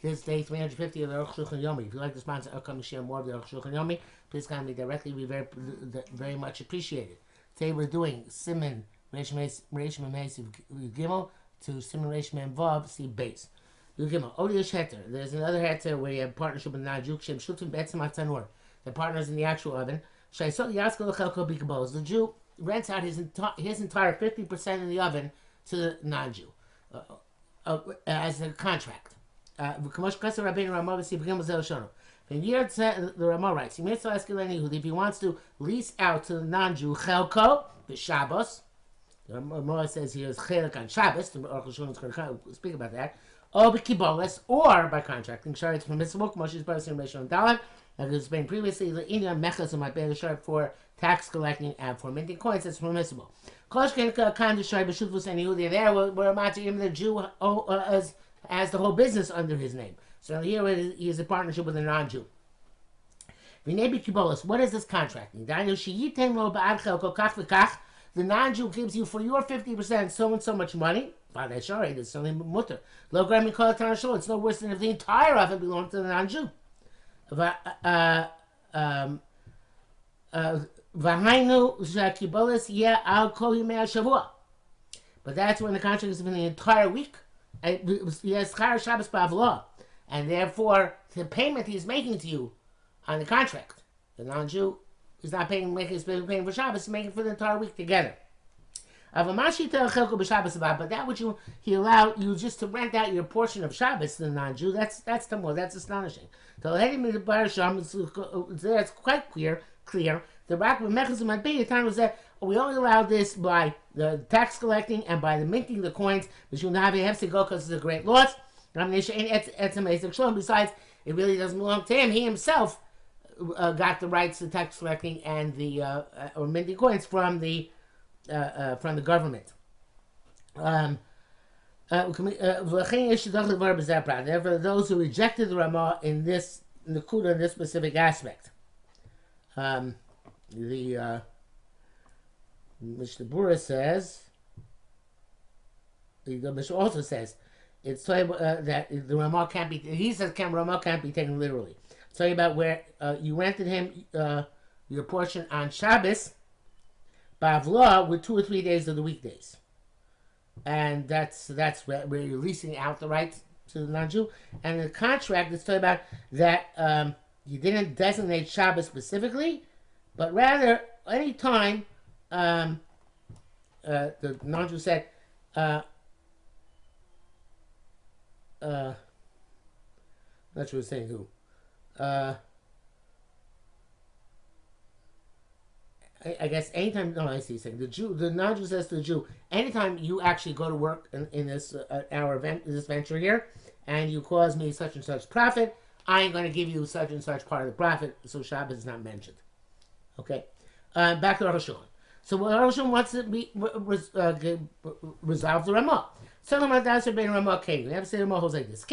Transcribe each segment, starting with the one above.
This day 350 of the Arukh HaShulchan Yomi. If you'd like to sponsor upcoming share more of the Arukh HaShulchan Yomi, please contact me directly. We'd be very much appreciated. Today we're doing Siman Reish Mem Gimel to Siman Reish Mem Vav See Base. Gimel Odish Heter. There's another Heter where you have partnership with non-Jew. Shem Shutim Betzim Atanur. The partners in the actual oven. The Jew rents out his entire 50% of the oven to the non-Jew as a contract. The Ramah writes, if he wants to lease out to the non-Jew Chelko, the Shabbos, the Ramah says he has Chelak on Shabbos, the Arukh HaShulchan is going to speak about that, or by contracting, Shari, it's permissible, Moshe's Baruch and Dalag, like it explained previously, the Indian Mechas might be the for tax collecting and for minting coins, that's permissible. There, where the Jew has the whole business under his name. So here he is a partnership with a non-Jew. What is this contracting? The non-Jew gives you for your 50% so and so much money. It's something mutter. It's no worse than if the entire of it belonged to the non-Jew. But that's when the contract is for the entire week. And therefore, the payment he's making to you on the contract, the non-Jew is not paying for Shabbos, he's making for the entire week together. But that which he allowed you just to rent out your portion of Shabbos to the non-Jew, that's astonishing. It's quite clear. The Rakhba mechanism at the time was that we only allowed this by the tax collecting and by the minting the coins, which you have to go because it's a great loss. Besides, it really doesn't belong to him. He himself got the rights to tax collecting and the or minting coins from the government. Therefore, those who rejected the Ramah in this Nakuda, in this specific aspect, the Mishnah Bura says, the Mishnah also says, it's talking that the Ramah can't be. He says Ramah can't be taken literally. It's talking about where you rented him your portion on Shabbos, Bavla, with 2 or 3 days of the weekdays, and that's where you're leasing out the rights to the non-Jew. And the contract is talking about that you didn't designate Shabbos specifically, but rather any time the non-Jew said. Not sure who's saying who. I guess anytime. No, I see. He's saying the non-Jew says to the Jew, anytime you actually go to work in this our event, this venture here, and you cause me such and such profit, I am going to give you such and such part of the profit. So Shabbos is not mentioned. Okay, back to Arukh HaShulchan. So what Arukh HaShulchan wants to be resolve the Ramah. We have to say the Ramah holds like this.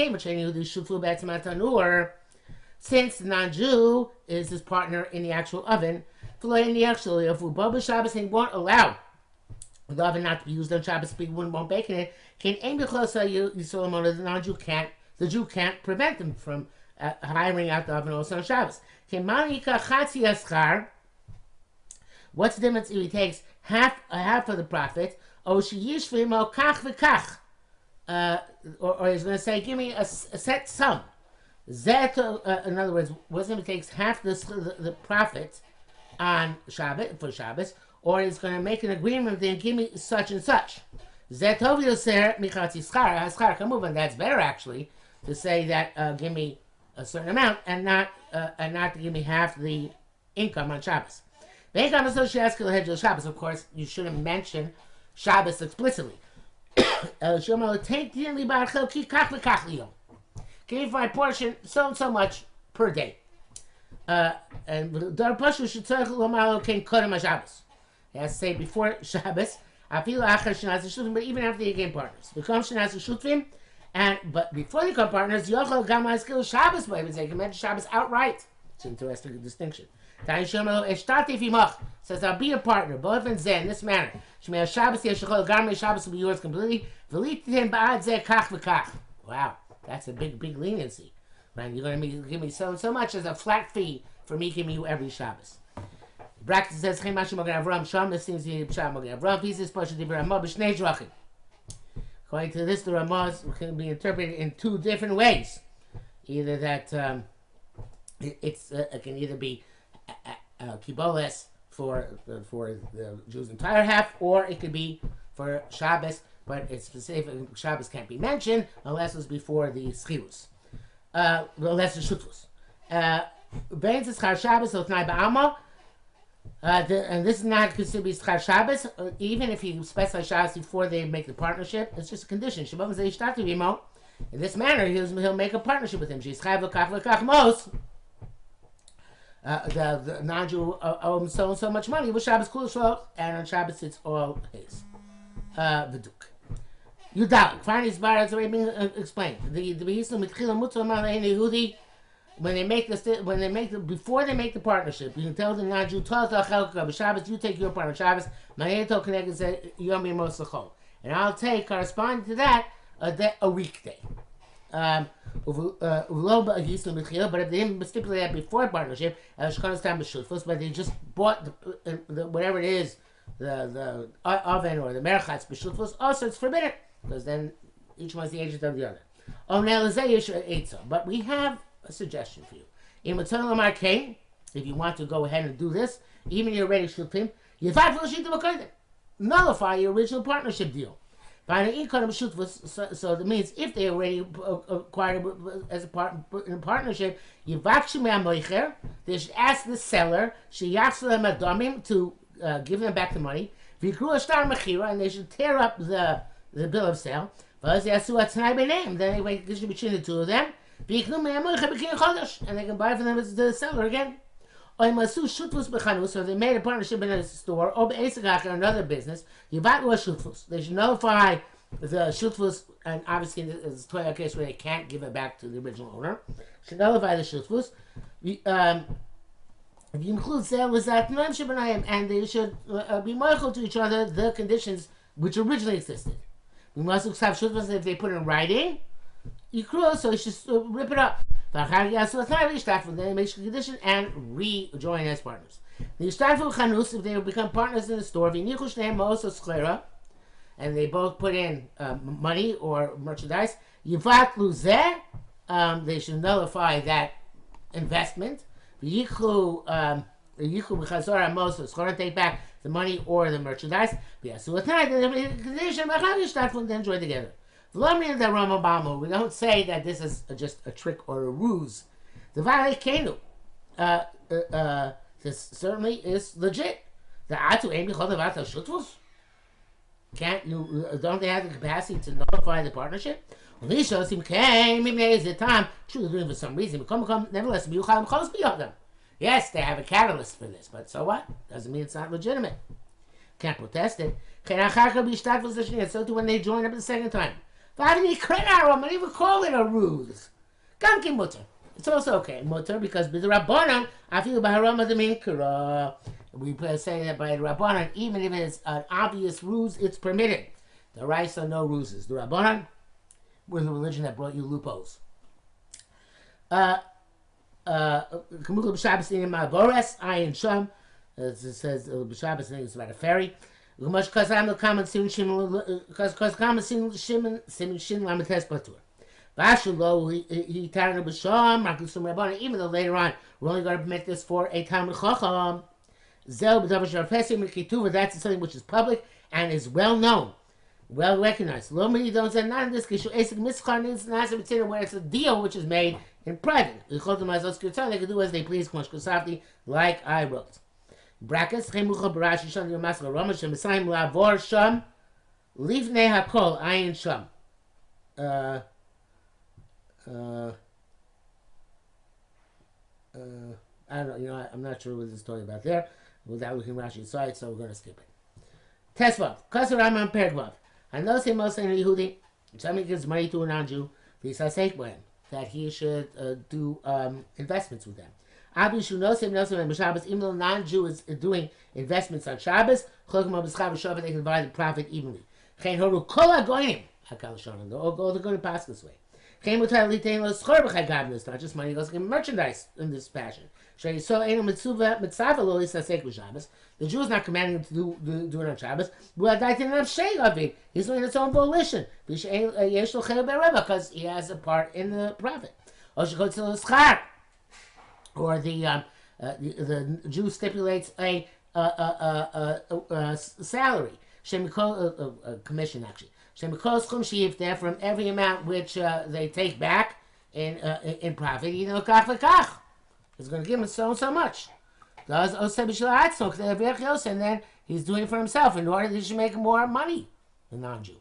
Since the non-Jew is his partner in the actual oven, if Shabbos he won't allow the oven not to be used on Shabbos, people won't bake in it. The non-Jew can't. The Jew can't prevent him from hiring out the oven also on Shabbos. What's the difference if he takes half of the profit? Or he's going to say, give me a set sum. In other words, what if he takes half the profit on Shabbos, or he's going to make an agreement and give me such and such. That's better actually to say that give me a certain amount and not to give me half the income on Shabbos. Of course, you shouldn't mention Shabbos explicitly. Give me my portion so and so much per day. And Dar Pashu should say Shabbos. He has to say before Shabbos, but even after they became partners. But before they become partners, Shabbos, they can mention Shabbos outright. It's an interesting distinction. Says I'll be a partner, both in Zen, in this manner. Shabbos will be yours completely. Wow. That's a big leniency. Right? You're going to give me so much as a flat fee for me giving you every Shabbos. Bracket says, "Chem Mashim Magen Avram Sham." This seems to be Pshat Magen Avram. Pieces Pasha Divrei Ramah b'Shnei Drachim. According to this, the Ramah can be interpreted in two different ways. Either that it can either be Kiboles for the Jews' entire half, or it could be for Shabbos, but it's specific. Shabbos can't be mentioned unless it's before the Schirus, unless the Shutfus. Vein Schar Shabbos Otnai Ba'alma. And this is not considered to be Schar Shabbos, even if you specify Shabbos before they make the partnership. It's just a condition. In this manner, he'll make a partnership with him. The non-Jew owes so much money with Shabbos Kulashlo, and on Shabbos it's all his. V'duk. Yudalik. Finally, it's already been explained. When they make before they make the partnership, you can tell the non-Jew, Shabbos, you take your part on Shabbos, and I'll take, corresponding to that, a weekday. But if they didn't stipulate that before partnership, but they just bought whatever it is, the oven or the merchatz b'shutfus, also it's forbidden, because then each one is the agent of the other. But we have a suggestion for you. If you want to go ahead and do this, even you're ready to him, nullify your original partnership deal. So that means if they already acquired as a in a partnership, they should ask the seller to give them back the money, and they should tear up the bill of sale. Then they wait between the two of them, and they can buy for them as the seller again. So they made a partnership in a store or another business. They should notify the shutfus, and obviously there's a case where they can't give it back to the original owner. Should notify the shutfus. If you include sale with that, and they should be mindful to each other the conditions which originally existed. We must have shutfus if they put it in writing. So you should rip it up. Then they make a condition and rejoin as partners. If they become partners in the store, and they both put in money or merchandise, they should nullify that investment. Take back the money or the merchandise. Then enjoy together. We don't say that this is just a trick or a ruse. The Vale Kenu, this certainly is legit. The Atu Amy Chodavata Shutvus. Don't they have the capacity to notify the partnership? Well, these shows him came, maybe is the time, truly doing for some reason. Nevertheless, yes, they have a catalyst for this, but so what? Doesn't mean it's not legitimate. Can't protest it. So too when they join up the second time. I don't even call it a ruse. It's also okay, mutter, because with the Rabbanan, I feel by Harama the Minkara. We say that by the Rabbanan, even if it's an obvious ruse, it's permitted. The rice are no ruses. The Rabbanan were the religion that brought you loopholes. Kamukha b'Shabbos in Ma'avores, Ayin Sham. As it says, b'Shabbos is about a ferry. Because common sin shin lamites patur. Vashulo he tarnu b'sham rakusum rabbanan. Even though later on we're only going to permit this for a talmid chacham. Zel b'davar sharfesim mikituva. That's something which is public and is well known, well recognized. Lo many don't say not in this case. Esek mischar needs nasa b'tzina where it's a deal which is made in private. They can do as they please. Like I wrote. Brackets Chemucha Barashi Sham Yomasla Rama Shem Messiah Lavor Sham Livnei Hakol Ayin Sham. I don't know, I'm not sure what this is talking about there. Without looking Rashi's side, so we're going to skip it. Tesvav, Kasar Rama Pergvav. I know say most in Yehudi, somebody gives money to a non-Jew, that he should do investments with them. Even though non-Jew is doing investments on Shabbos, they can divide the profit evenly. They're all going to pass this way. Not just money, goes to merchandise in this fashion. The Jew is not commanding him to do it on Shabbos. He's doing its own volition because he has a part in the profit. Or the Jew stipulates a salary, a commission actually. There from every amount which they take back in profit, it's going to give him so much. And then he's doing it for himself in order that he should make more money, the non-Jew.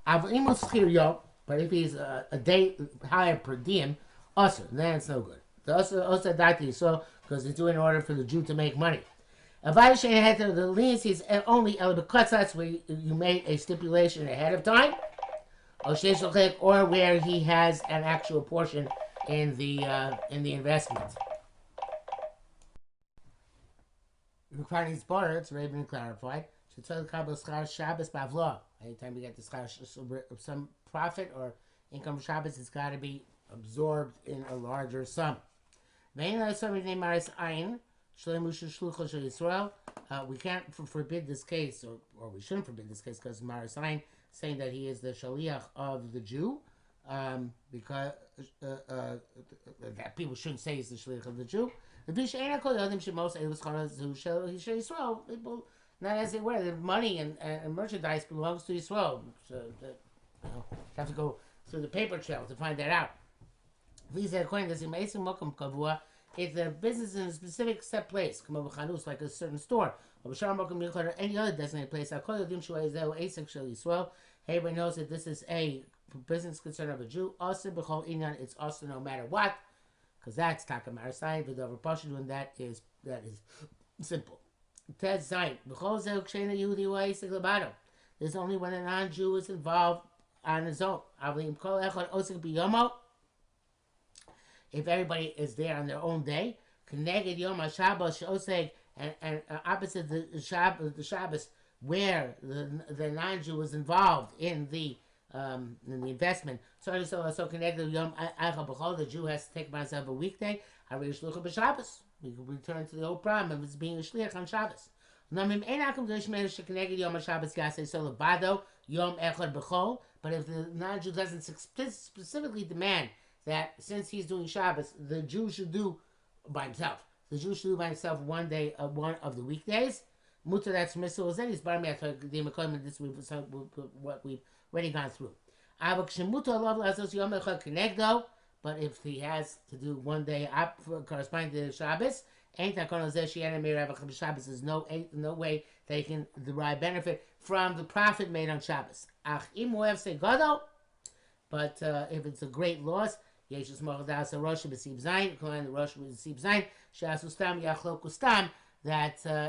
But if he's a day higher per diem, also, then it's no good. Also, because he's doing it in order for the Jew to make money. The leniency is only that's where you made a stipulation ahead of time, or where he has an actual portion in the investment. Regarding his border, it's already been clarified. Anytime you get this some profit or income from Shabbos, it's got to be absorbed in a larger sum. We can't forbid this case, or we shouldn't forbid this case, because Marasain saying that he is the shaliach of the Jew, because that people shouldn't say he's the shaliach of the Jew. People, not as they were, the money and merchandise belongs to Yisrael. So you have to go through the paper trail to find that out. According to this, if the business is in a specific set place, like a certain store, or any other designated place, everybody knows that this is a business concern of a Jew. It's also no matter what, because that's takamar side with over passion, and that is simple. There's only when a non-Jew is involved on his own. If everybody is there on their own day, and opposite the Shabbos, where the non-Jew is involved in the investment, so connected Yom the Jew has to take by himself a weekday. We can return to the old problem of it's being a shliach on Shabbos. But if the non-Jew doesn't specifically demand that since he's doing Shabbos, the Jew should do by himself. The Jew should do by himself one day of one of the weekdays. Mutter, that's Missile Zenis, this is what we've already gone through. But if he has to do one day up corresponding to Shabbos, there's no way they can derive benefit from the profit made on Shabbos. But if it's a great loss, that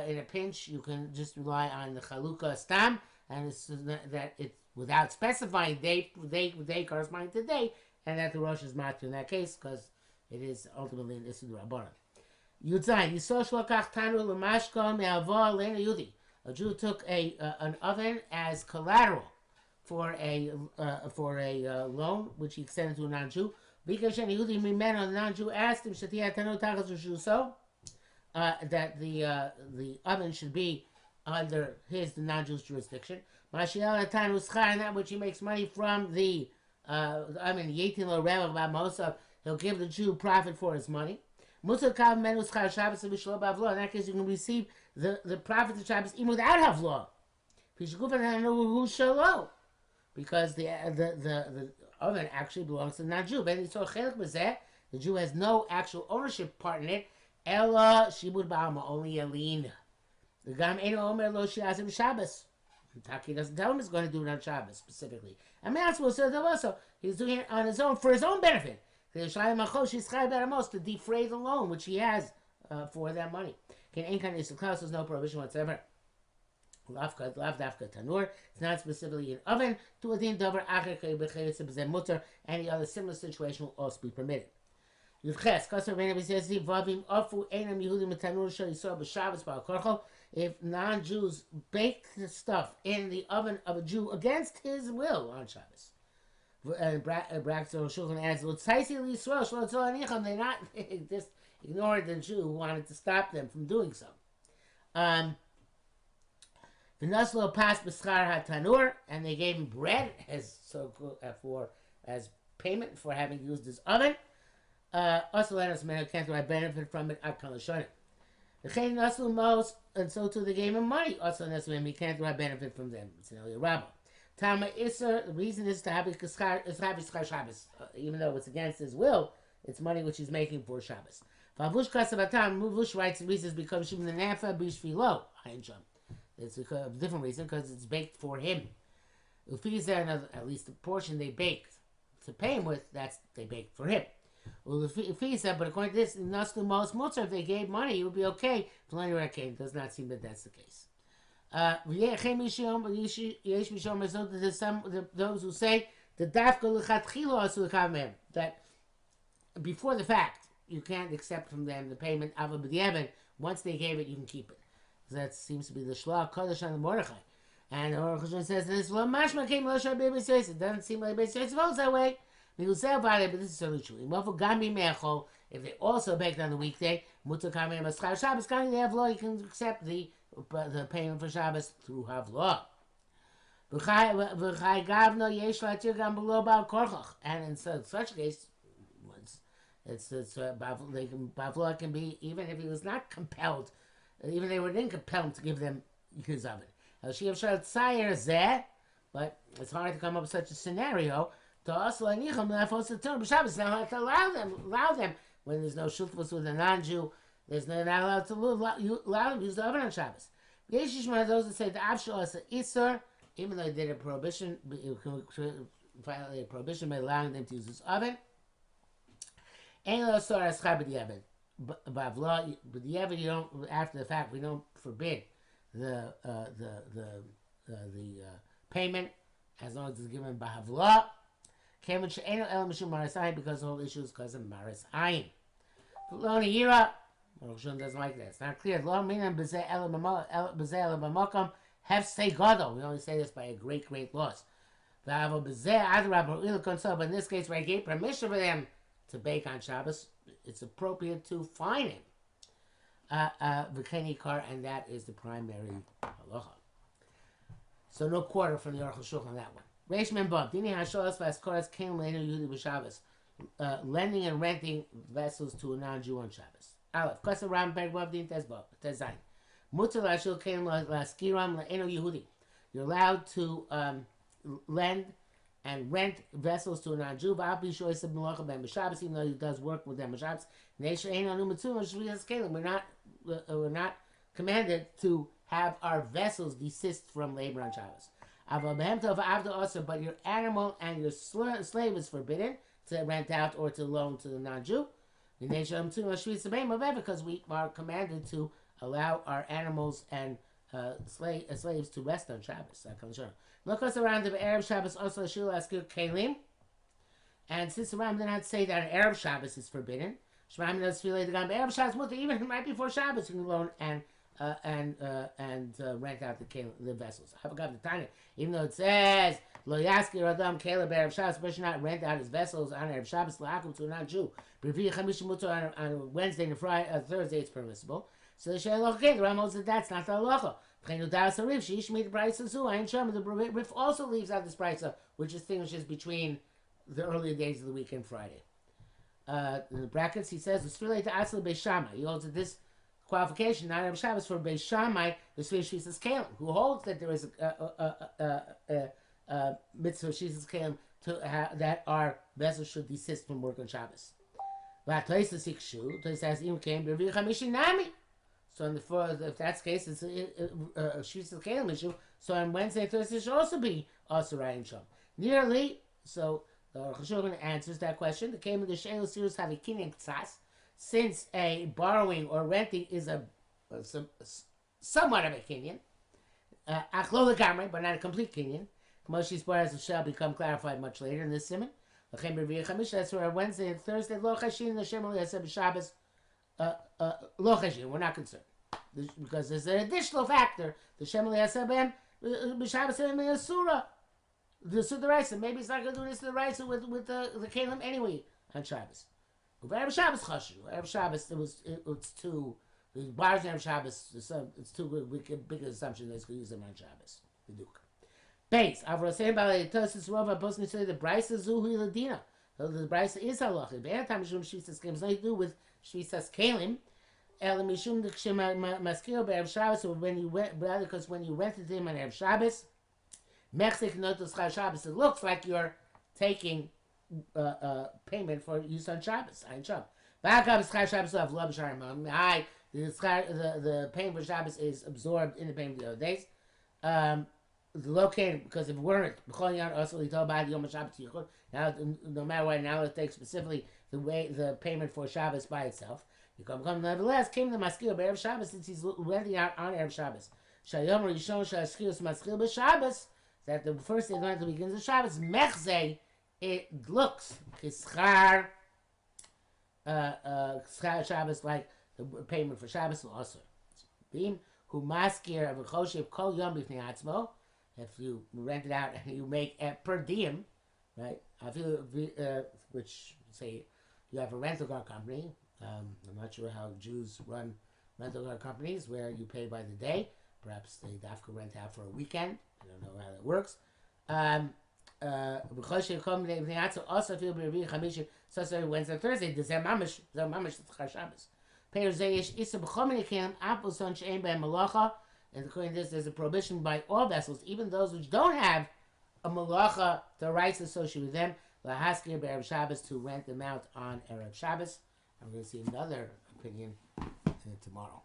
in a pinch you can just rely on the Chalukah Stam, and it's that it's without specifying day corresponding to day, and that the Rosh is matter in that case, because it is ultimately an Issur Rabbanan. Yudzayin, Yisrosh Lokach Tanu L'Mashko Me'avor Lena Yudi. A Jew took an oven as collateral for a loan which he extended to a non-Jew. Because the non-Jew asked him that the oven should be under the non-Jew's jurisdiction. And that which he makes money from the oven, he'll give the Jew profit for his money. In that case, you can receive the profit of Shabbos even without havlah. Because the oven actually belongs to the non-Jew. The Jew has no actual ownership part in it. Ella shibud ba'alma, only a lien. The gam eno omer lo shiazim Shabbos. Taki doesn't tell him he's going to do it on Shabbos specifically. And also, he's doing it on his own for his own benefit. To defray the loan which he has for that money. There's no prohibition whatsoever. It's not specifically an oven. To a din davar acher mutter. Any other similar situation will also be permitted. If non-Jews bake the stuff in the oven of a Jew against his will on Shabbos, And Braxton Shulchan adds, they're not, they just ignored the Jew who wanted to stop them from doing so. V'naslo pas b'schar hatanur, and they gave him bread as as payment for having used his oven. Also, let us man can't I benefit from it. Akal Shonim. The Chayin Naslu Mos, and so too they gave him money. Also, that's when we can't I benefit from them. It's an Eliyah Rabbah. Tama Isser, the reason is to have Schar Shabbos. Even though it's against his will, it's money which he's making for Shabbos. Favush Kasavatam, Muvush writes the reason is because Shim the Nafa Bishvilo, it's a different reason, because it's baked for him. Ufiza, at least the portion they baked to pay him with, that's they baked for him. Ufiza, but according to this, Naslu Mos Mutzar, if they gave money, it would be okay. It does not seem that that's the case. Those who say that before the fact you can't accept from them the payment of a once they gave it you can keep it. That seems to be the Shlach Kodesh on the Mordechai. And Arukh HaShulchan says this mashma came it doesn't seem like Beis votes that way. But this is certainly true. If they also baked on the weekday, they have law, you can accept the payment for Shabbos through Havlah. And in such case, Bavla can be, even if he was not compelled, even they didn't compel him to give them his oven. But it's hard to come up with such a scenario. To also now have to allow them when there's no shultfus with a non-Jew. There's not allowed to allow them to use the oven on Shabbos. Those that say the Avshal is an Isser, even though they did a prohibition, violated a prohibition by allowing them to use this oven. But you don't, after the fact, we don't forbid the payment as long as it's given by Havlah. Because the whole issue is because of Maris Ayin. Arukh HaShulchan doesn't like that. It's not clear. We only say this by a great loss. But in this case, where I gave permission for them to bake on Shabbos, it's appropriate to fine him. And that is the primary halacha. So no quarter from the Arukh HaShulchan on that one. Lending and renting vessels to a non-Jew on Shabbos. Aleph. You're allowed to lend and rent vessels to a non-Jew, even though he does work with them on Shabbos. We're not commanded to have our vessels desist from labor on Shabbos. But your animal and your slave is forbidden to rent out or to loan to the non-Jew. Because we are commanded to allow our animals and slaves to rest on Shabbos. Look us around the Arab Shabbos also Askir Kalim. And since around did not say that Arab Shabbos is forbidden, Arab Shabbos, even right before Shabbos, you can loan and rent out the vessels. I forgot the time. Even though it says Lo Yaskir Adam Caleb Arab Shabbos, but should not rent out his vessels on Arab Shabbos La'akum to a non-Jew. On Wednesday and Friday, Thursday it's permissible. So the Rambam holds that that's not the halacha. The Rif also leaves out this brisa, which distinguishes between the earlier days of the week and Friday. In the brackets, he says, he holds that this qualification, not Arab Shabbos, for Beis Shammai, the Svish Shisas Kalim, who holds that there is a mitzvah Shisas Kalim that our vessels should desist from work on Shabbos. So if that's the case, it's a Shisas Kalim issue. So on Wednesday and Thursday should also be also right and Shom. Nearly, so the Arukh HaShulchan answers that question. The Kalim of the Sheil Sirus have a kinyan ktsas. Since a borrowing or renting is somewhat of a kinyan, but not a complete kinyan, Moshe's bars shall become clarified much later in this simon. That's where Wednesday and Thursday, Lo Chashin, the Shem Eliyaseh Shabbos, Lo Chashin, we're not concerned. Because there's an additional factor, the Shem Eliyaseh Shabbos and Asura. This is the rice. Maybe it's not going to do this to the rice with the kalim anyway on Shabbos. But Erev Shabbos chashu. Erev Shabbos it's too. The bars in Erev Shabbos it's too big an assumption that it's going to use them on Shabbos. The Duke. Base. Avro saying about it. Tosis Rova posting to say the Bryce is Zuhu Ladina. The Bryce is halacha. The time Mishum Shvisas Kalim. It's nothing to do with Shvisas Kalim. El Mishum Maskil Erev Shabbos. When you went, rather because when you rented him on Erev Shabbos. Mexican notos Shabbos. It looks like you're taking payment for use on Shabbos. Ein Shabbos. The payment for Shabbos is absorbed in the payment of the other days. Located because if it weren't, now no matter what, now let's take specifically the payment for Shabbos by itself. You come nevertheless came the maskil by Erev Shabbos since he's renting out on Erev Shabbos. Shayom Rishon Shaskil Maskil B'Shabbos. That the first day going to begin the Shabbos, Mechze, it looks Kischar Shabbos like the payment for Shabbos also. Beam who maskir of a choshev kol yom b'fnei atzmo. If you rent it out and you make per diem, right? I feel which say you have a rental car company. I'm not sure how Jews run rental car companies where you pay by the day. Perhaps they dafka rent out for a weekend. I don't know how that works. Also feel Wednesday, Thursday. There's mamish Shabbos. And according to this, there's a prohibition by all vessels, even those which don't have a malacha, the rights associated with them, lahaskir be'erev Shabbos, to rent them out on Erev Shabbos. I'm going to see another opinion tomorrow.